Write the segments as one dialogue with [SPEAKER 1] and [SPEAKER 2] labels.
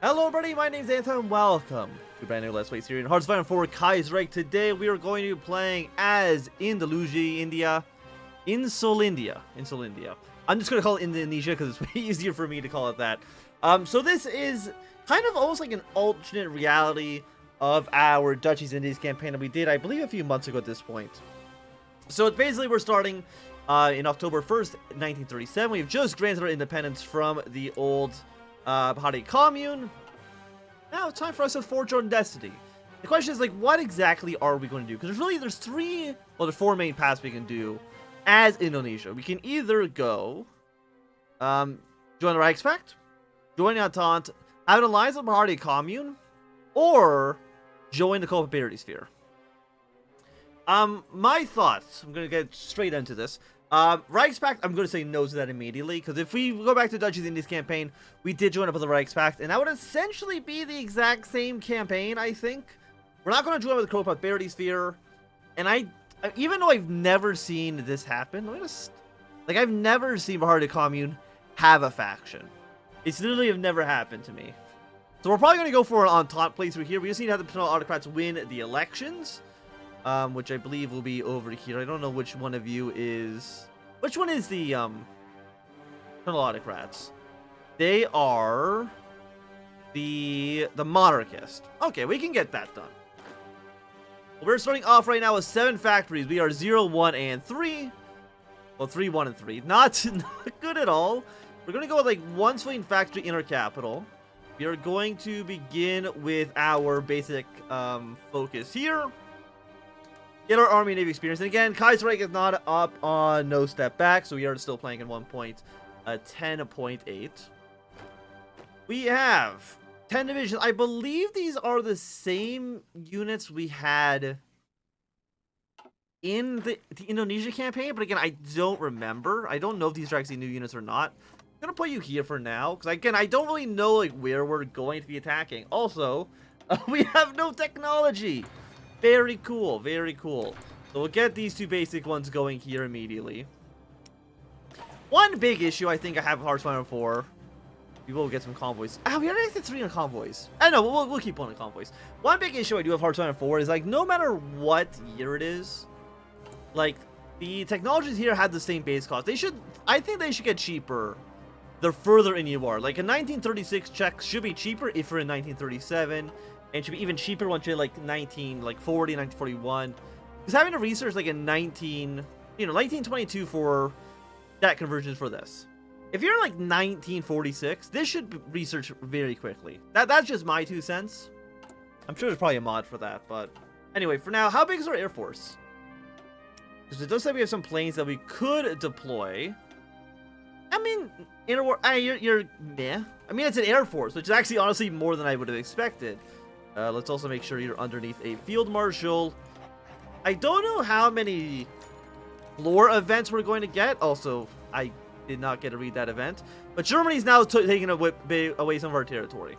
[SPEAKER 1] Hello everybody, my name is Anton, welcome to a brand new Let's Play series in Hearthstone for Kaiserreich. Today we are going to be playing as Indonesia. I'm just going to call it Indonesia because it's way easier for me to call it that. So this is kind of almost like an alternate reality of our Duchies Indies campaign that we did, I believe, a few months ago at this point. So it's basically we're starting in October 1st, 1937. We've just granted our independence from the old Bahari commune. Now it's time for us to forge our own destiny. The question is, like, what exactly are we going to do? Because there's four main paths we can do as Indonesia. We can either go join the Reichspakt, join the Entente, have an alliance with the Bahari commune, or join the Cooperative Sphere. My thoughts, I'm going to get straight into this. Reichspakt, I'm going to say no to that immediately, because if we go back to Duchies Indies campaign, we did join up with the Reichspakt, and that would essentially be the exact same campaign, I think. We're not going to join up with the Cooperative Sphere, and even though I've never seen this happen, I've never seen Bahari Commune have a faction. It's literally have never happened to me. So we're probably going to go for an Entente playthrough here. We just need to have the Paternal Autocrats win the elections. Which I believe will be over here. I don't know which one of you is... Which one is the, Paternal Autocrats? They are... The Monarchist. Okay, we can get that done. We're starting off right now with 7 factories. We are 0, 1, and 3. Well, 3, 1, and 3. Not good at all. We're going to go with, like, 1 swing factory inner capital. We are going to begin with our basic, focus here. Get our Army and Navy experience. And again, Kaiserreich is not up on no step back, so we are still playing in 1.10.8. We have 10 divisions. I believe these are the same units we had in the Indonesia campaign, but again, I don't remember. I don't know if these are actually new units or not. I'm going to put you here for now, because again, I don't really know like where we're going to be attacking. Also, we have no technology. Very cool, very cool. So we'll get these 2 basic ones going here immediately. One big issue I think I have with Hearthstone 4. We will get some convoys. We already did 3 on convoys. I know, we'll keep 1 on convoys. One big issue I do have Hearthstone 4 is, like, no matter what year it is, like, the technologies here have the same base cost. I think they should get cheaper the further in you are. Like, a 1936 check should be cheaper if you're in 1937. And should be even cheaper once you're like 1940, 1941. Because having to research like a 1922 for that conversions for this. If you're like 1946, this should be researched very quickly. That's just my 2 cents. I'm sure there's probably a mod for that, but anyway, for now, how big is our Air Force? Because it does say we have some planes that we could deploy. I mean, you're meh. I mean, it's an Air Force, which is actually honestly more than I would have expected. Let's also make sure you're underneath a Field Marshal. I don't know how many floor events we're going to get. Also, I did not get to read that event. But Germany's now taking away some of our territory,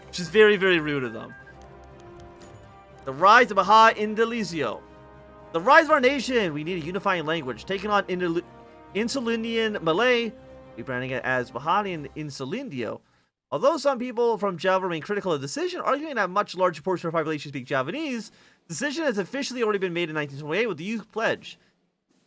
[SPEAKER 1] which is very, very rude of them. The rise of Baha Indonesia. The rise of our nation. We need a unifying language. Taking on Insulindian Malay, rebranding it as Baharian Insulindio. Although some people from Java remain critical of the decision, arguing that a much larger portion of the population speak Javanese, the decision has officially already been made in 1928 with the Youth Pledge.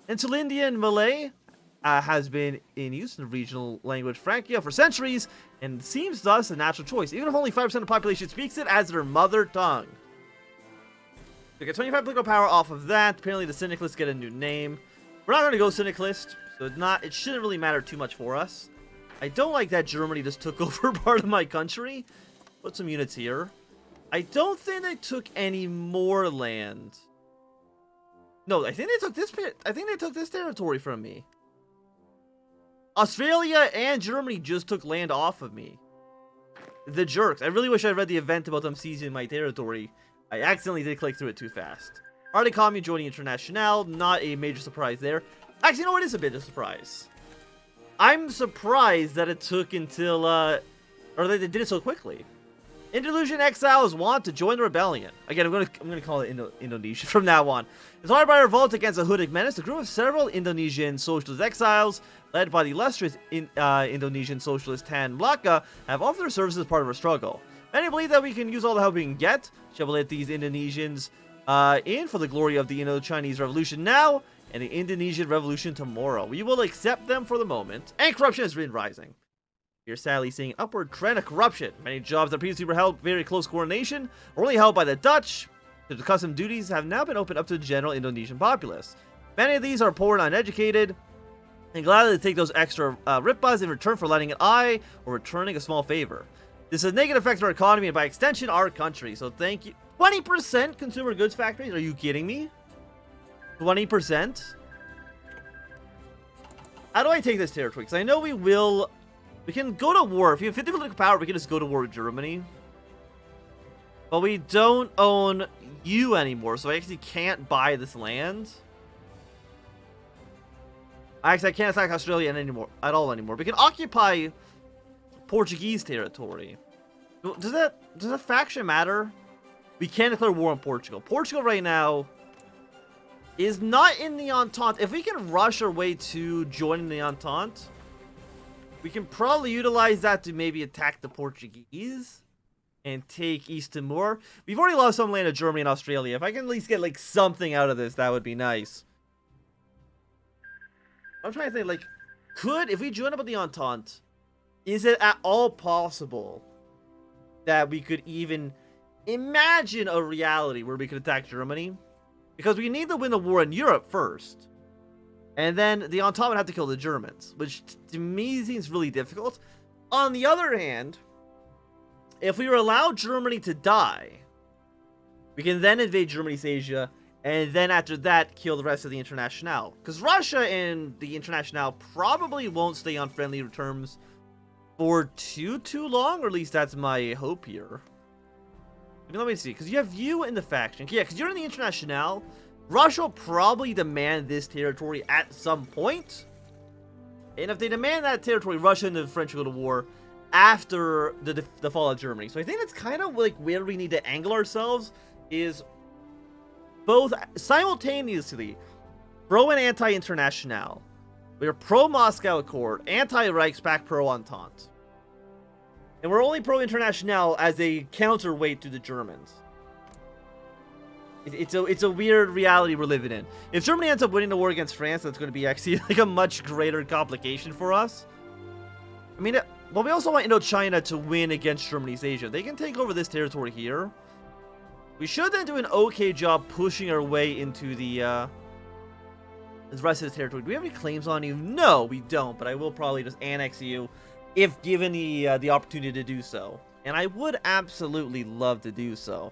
[SPEAKER 1] Insulindian Malay has been in use in the regional language Frankia for centuries, and seems thus a natural choice, even if only 5% of the population speaks it as their mother tongue. We get 25 political power off of that. Apparently the Syndicalists get a new name. We're not going to go Syndicalist, so it shouldn't really matter too much for us. I don't like that Germany just took over part of my country. Put some units here. I don't think they took any more land. No, I think they took this territory from me. Australia and Germany just took land off of me. The jerks. I really wish I read the event about them seizing my territory. I accidentally did click through it too fast. Party Commune joining International. Not a major surprise there. Actually, no, it is a bit of a surprise. I'm surprised that it took until, or they did it so quickly. Indonesian exiles want to join the rebellion. Again, I'm gonna call it Indonesia from now on. Inspired by a revolt against a hooded menace, a group of several Indonesian socialist exiles, led by the illustrious Indonesian socialist Tan Melaka, have offered their services as part of our struggle. Many believe that we can use all the help we can get. Shall we let these Indonesians in for the glory of the Indo-Chinese Revolution now and the Indonesian Revolution tomorrow? We will accept them for the moment. And corruption has been rising. You're sadly seeing an upward trend of corruption. Many jobs that previously were held very close coordination are only held by the Dutch. The custom duties have now been opened up to the general Indonesian populace. Many of these are poor and uneducated, and gladly take those extra rippas in return for letting an eye or returning a small favor. This has a negative effect on our economy and by extension our country. So thank you. 20% consumer goods factories? Are you kidding me? 20%? How do I take this territory? Because I know we will... We can go to war. If you have 50 political power, we can just go to war with Germany. But we don't own you anymore, so I actually can't buy this land. Actually, I can't attack Australia at all anymore. We can occupy Portuguese territory. Does that faction matter? We can't declare war on Portugal. Portugal right now is not in the Entente. If we can rush our way to joining the Entente, we can probably utilize that to maybe attack the Portuguese and take East Timor. We've already lost some land to Germany and Australia. If I can at least get like something out of this, that would be nice. I'm trying to think, like, if we join up with the Entente, is it at all possible that we could even imagine a reality where we could attack Germany? Because we need to win the war in Europe first. And then the Entente would have to kill the Germans, which to me seems really difficult. On the other hand, if we allow Germany to die, we can then invade Germany's Asia, and then after that, kill the rest of the Internationale. Because Russia and the Internationale probably won't stay on friendly terms for too long, or at least that's my hope here. Let me see, because you have you in the faction. Yeah, because you're in the Internationale. Russia will probably demand this territory at some point. And if they demand that territory, Russia and the French will go to war after the fall of Germany. So I think that's kind of like where we need to angle ourselves, is both simultaneously pro and anti-international. We are pro-Moscow Accord, anti-Reichspakt, pro-Entente. And we're only pro-international as a counterweight to the Germans. It's a weird reality we're living in. If Germany ends up winning the war against France, that's going to be actually like a much greater complication for us. I mean, but we also want Indochina to win against Germany's Asia. They can take over this territory here. We should then do an okay job pushing our way into the rest of the territory. Do we have any claims on you? No, we don't. But I will probably just annex you if given the opportunity to do so. And I would absolutely love to do so.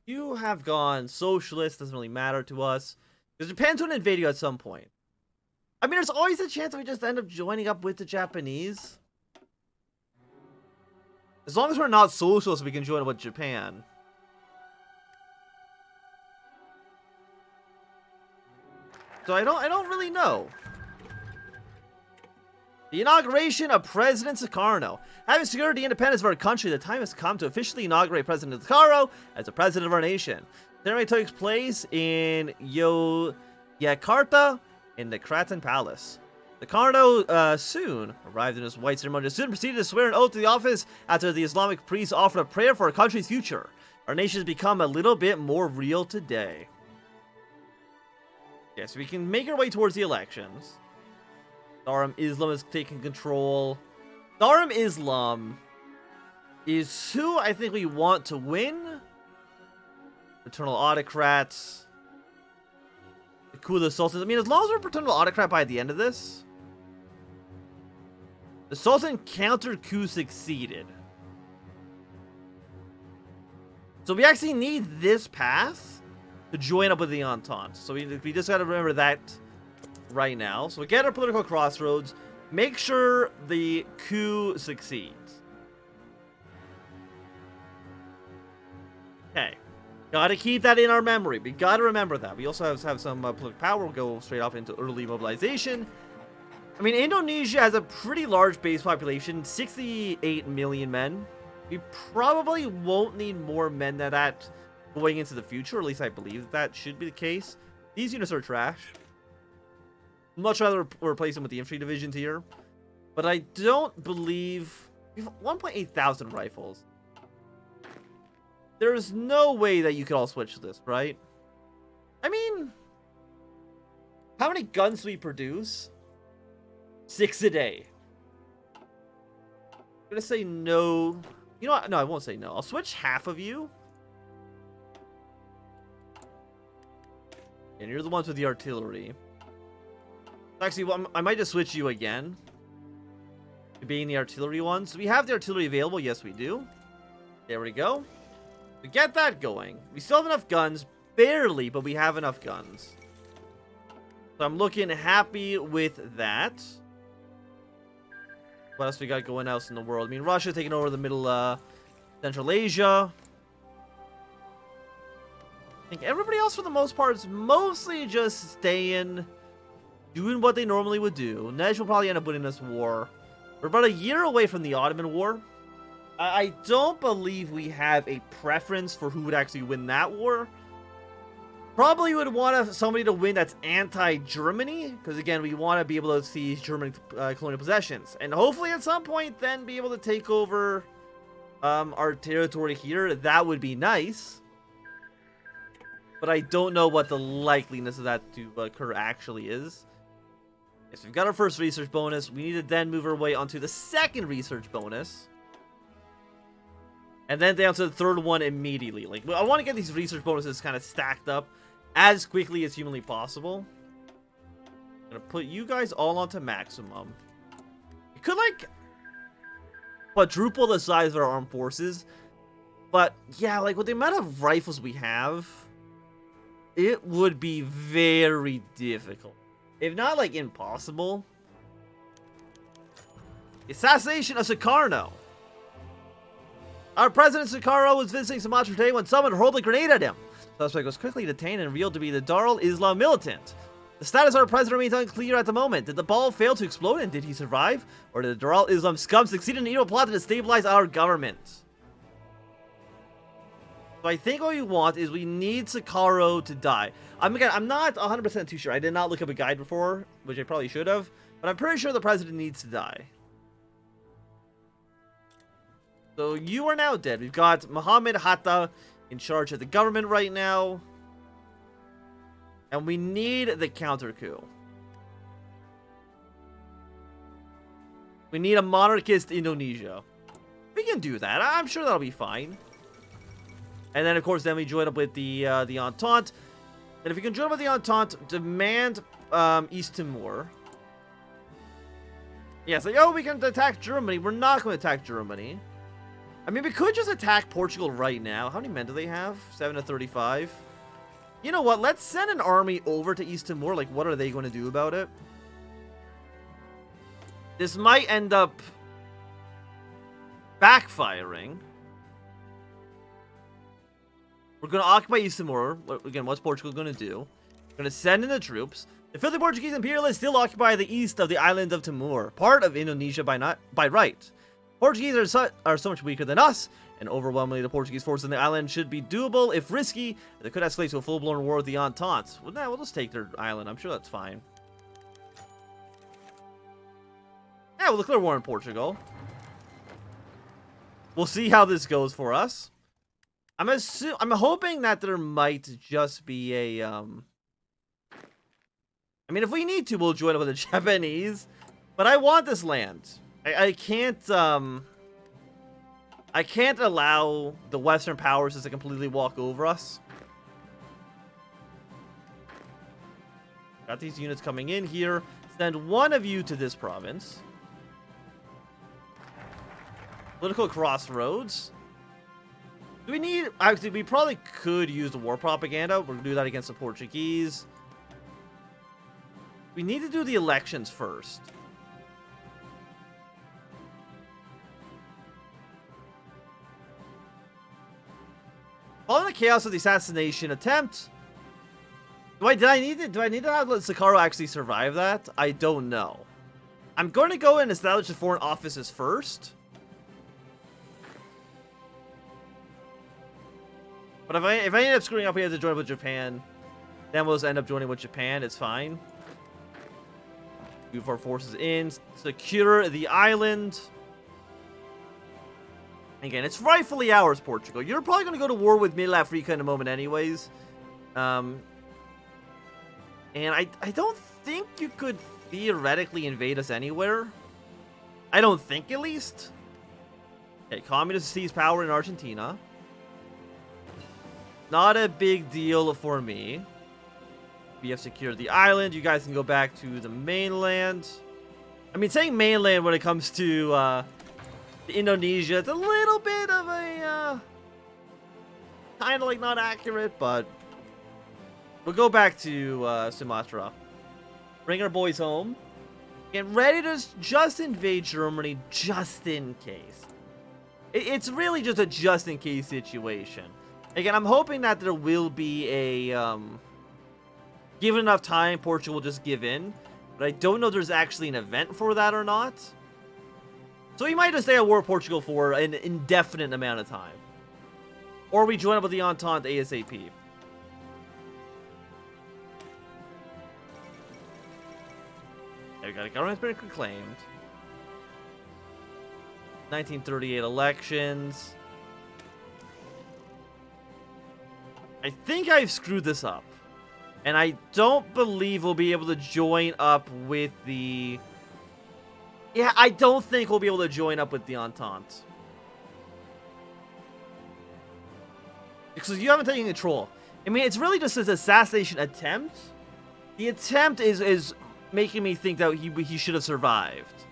[SPEAKER 1] You have gone socialist, doesn't really matter to us. Because Japan's going to invade you at some point. I mean, there's always a chance that we just end up joining up with the Japanese. As long as we're not socialist, we can join up with Japan. So I don't really know. The inauguration of President Sukarno. Having secured the independence of our country, the time has come to officially inaugurate President Sukarno as the president of our nation. The ceremony takes place in Yogyakarta in the Kraton Palace. Sukarno soon arrived in his white ceremony. Soon proceeded to swear an oath to the office after the Islamic priest offered a prayer for our country's future. Our nation has become a little bit more real today. Yes, we can make our way towards the elections. Darul Islam is taking control. Darul Islam is who I think we want to win. Paternal autocrats. The coup of the Sultans. I mean, as long as we're paternal autocrat by the end of this. The Sultan counter-coup succeeded. So we actually need this path to join up with the Entente. So we just gotta remember that right now. So we get our political crossroads. Make sure the coup succeeds. Okay. Gotta keep that in our memory. We gotta remember that. We also have some political power. We'll go straight off into early mobilization. I mean, Indonesia has a pretty large base population, 68 million men. We probably won't need more men than that going into the future, or at least I believe that should be the case. These units are trash. Much rather replace them with the infantry divisions here. But I don't believe... We have 1.8 thousand rifles. There's no way that you could all switch to this, right? I mean... How many guns do we produce? 6 a day. I'm gonna say no. You know what? No, I won't say no. I'll switch half of you. And you're the ones with the artillery. Actually, well, I might just switch you again to being the artillery ones. We have the artillery available. Yes, we do. There we go. We get that going. We still have enough guns. Barely, but we have enough guns. So I'm looking happy with that. What else we got going else in the world? I mean, Russia taking over the middle, Central Asia. I think everybody else, for the most part, is mostly just staying, doing what they normally would do. Nej will probably end up winning this war. We're about a year away from the Ottoman War. I don't believe we have a preference for who would actually win that war. Probably would want somebody to win that's anti-Germany, because again, we want to be able to seize German colonial possessions, and hopefully at some point then be able to take over our territory here. That would be nice, but I don't know what the likeliness of that to occur actually is. Yes, we've got our first research bonus. We need to then move our way onto the second research bonus, and then down to the third one immediately. Like, I want to get these research bonuses kind of stacked up as quickly as humanly possible. I'm gonna put you guys all onto maximum. You could, like, quadruple the size of our armed forces. But, yeah, like, with the amount of rifles we have, it would be very difficult. If not, like, impossible. Assassination of Sukarno. Our president Sukarno was visiting Sumatra today when someone hurled a grenade at him. The suspect was quickly detained and revealed to be the Darul Islam militant. The status of our president remains unclear at the moment. Did the ball fail to explode and did he survive? Or did the Darul Islam scum succeed in an evil plot to destabilize our government? So I think what we want is we need Sukarno to die. I'm not 100% too sure. I did not look up a guide before, which I probably should have. But I'm pretty sure the president needs to die. So you are now dead. We've got Muhammad Hatta in charge of the government right now. And we need the counter coup. We need a monarchist Indonesia. We can do that. I'm sure that'll be fine. And then, of course, then we join up with the Entente. And if we can join up with the Entente, demand East Timor. Yeah, it's like, oh, we can attack Germany. We're not going to attack Germany. I mean, we could just attack Portugal right now. How many men do they have? 7 to 35. You know what? Let's send an army over to East Timor. Like, what are they going to do about it? This might end up backfiring. We're going to occupy East Timor. Again, what's Portugal going to do? We're going to send in the troops. The filthy Portuguese imperialists still occupy the east of the island of Timor, part of Indonesia by right. Portuguese are so much weaker than us, and overwhelmingly the Portuguese forces in the island should be doable if risky. They could escalate to a full-blown war with the Entente. Well, nah, we'll just take their island. I'm sure that's fine. Yeah, we'll declare war in Portugal. We'll see how this goes for us. I'm hoping that there might just be a I mean, if we need to, we'll join up with the Japanese. But I want this land. I can't allow the Western powers just to completely walk over us. Got these units coming in here. Send one of you to this province. Political crossroads. Do we need... Actually, we probably could use the war propaganda. We're going to do that against the Portuguese. We need to do the elections first. Following the chaos of the assassination attempt... Do I need to have Sukarno actually survive that? I don't know. I'm going to go and establish the foreign offices first. But if I end up screwing up, we have to join with Japan. Then we'll just end up joining with Japan. It's fine. Move our forces in. Secure the island. Again, it's rightfully ours, Portugal. You're probably going to go to war with Middle Africa in a moment anyways. And I don't think you could theoretically invade us anywhere. I don't think, at least. Okay, communists seize power in Argentina. Not a big deal for me. We have secured the island. You guys can go back to the mainland. I mean, saying mainland when it comes to Indonesia, it's a little bit of a kind of like not accurate, but we'll go back to Sumatra. Bring our boys home. Get ready to just invade Germany just in case. It's really just a just in case situation. Again, I'm hoping that there will be a given enough time, Portugal will just give in. But I don't know if there's actually an event for that or not. So we might just stay at war with Portugal for an indefinite amount of time. Or we join up with the Entente ASAP. There we go. The government's been proclaimed. 1938 elections. I think I've screwed this up. And I don't believe we'll be able to join up with the... Yeah, I don't think we'll be able to join up with the Entente. Because you haven't taken control. I mean, it's really just an assassination attempt. The attempt is making me think that he should have survived.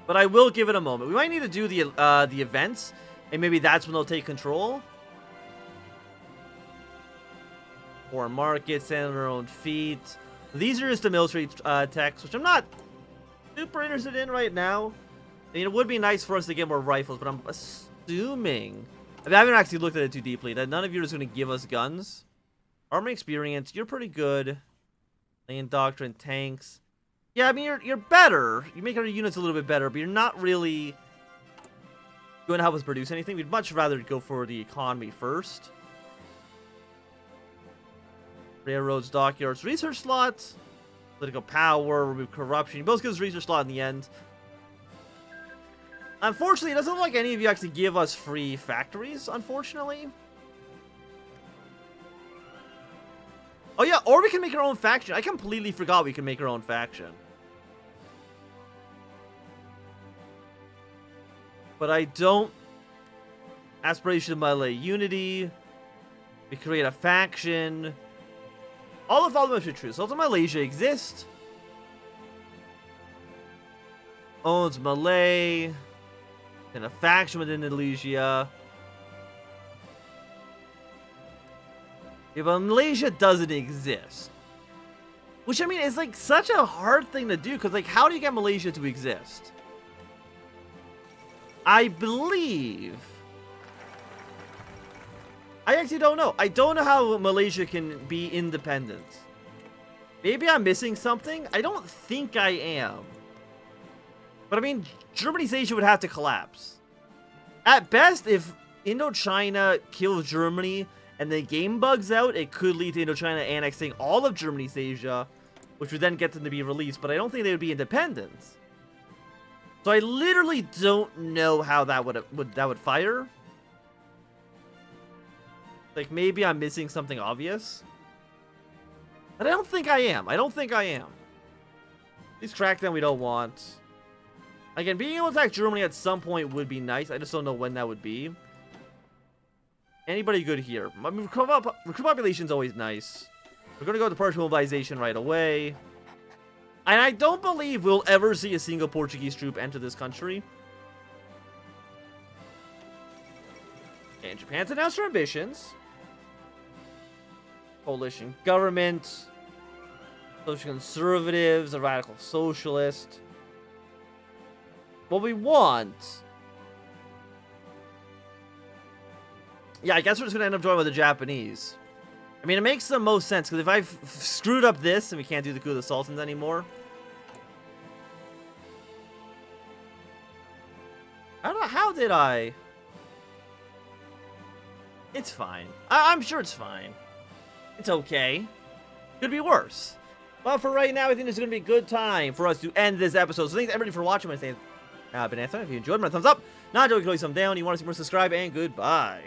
[SPEAKER 1] But I will give it a moment. We might need to do the events, and maybe that's when they'll take control. Foreign markets, stand on their own feet. These are just the military techs, which I'm not super interested in right now. I mean, it would be nice for us to get more rifles, but I'm assuming... I mean, I haven't actually looked at it too deeply, that none of you are just going to give us guns. Army experience, you're pretty good. Land doctrine, tanks. Yeah, I mean, you're better. You make our units a little bit better, but you're not really going to help us produce anything. We'd much rather go for the economy first. Railroads, dockyards, research slots, political power, remove corruption. You both give us research slot in the end. Unfortunately, it doesn't look like any of you actually give us free factories, unfortunately. Oh yeah, or we can make our own faction. I completely forgot we can make our own faction. But I don't. Aspiration of Malay unity. We create a faction. All of them are true. So Malaysia exists. Owns Malay. And a faction within Indonesia. Yeah, but Malaysia doesn't exist. Which, I mean, is like such a hard thing to do. Because, like, how do you get Malaysia to exist? I believe... I actually don't know. I don't know how Malaysia can be independent. Maybe I'm missing something? I don't think I am. But I mean, Germany's Asia would have to collapse. At best, if Indochina kills Germany and the game bugs out, it could lead to Indochina annexing all of Germany's Asia, which would then get them to be released. But I don't think they would be independent. So I literally don't know how that would fire. Like, maybe I'm missing something obvious. But I don't think I am. I don't think I am. These crackdown we don't want. Again, being able to attack Germany at some point would be nice. I just don't know when that would be. Anybody good here? I mean, recruit population is always nice. We're going to go to partial mobilization right away. And I don't believe we'll ever see a single Portuguese troop enter this country. And Japan's announced their ambitions. Coalition government. Social conservatives. A radical socialist. What we want... Yeah, I guess we're just going to end up joining with the Japanese. I mean, it makes the most sense, because if I've screwed up this and we can't do the coup of the Sultans anymore... How did I... It's fine. I'm sure it's fine. It's okay. Could be worse. But for right now, I think this is going to be a good time for us to end this episode. So thanks everybody for watching. I've been Anthony. If you enjoyed, my thumbs up. Not enjoyed, click some down. You want to see more, subscribe, and goodbye.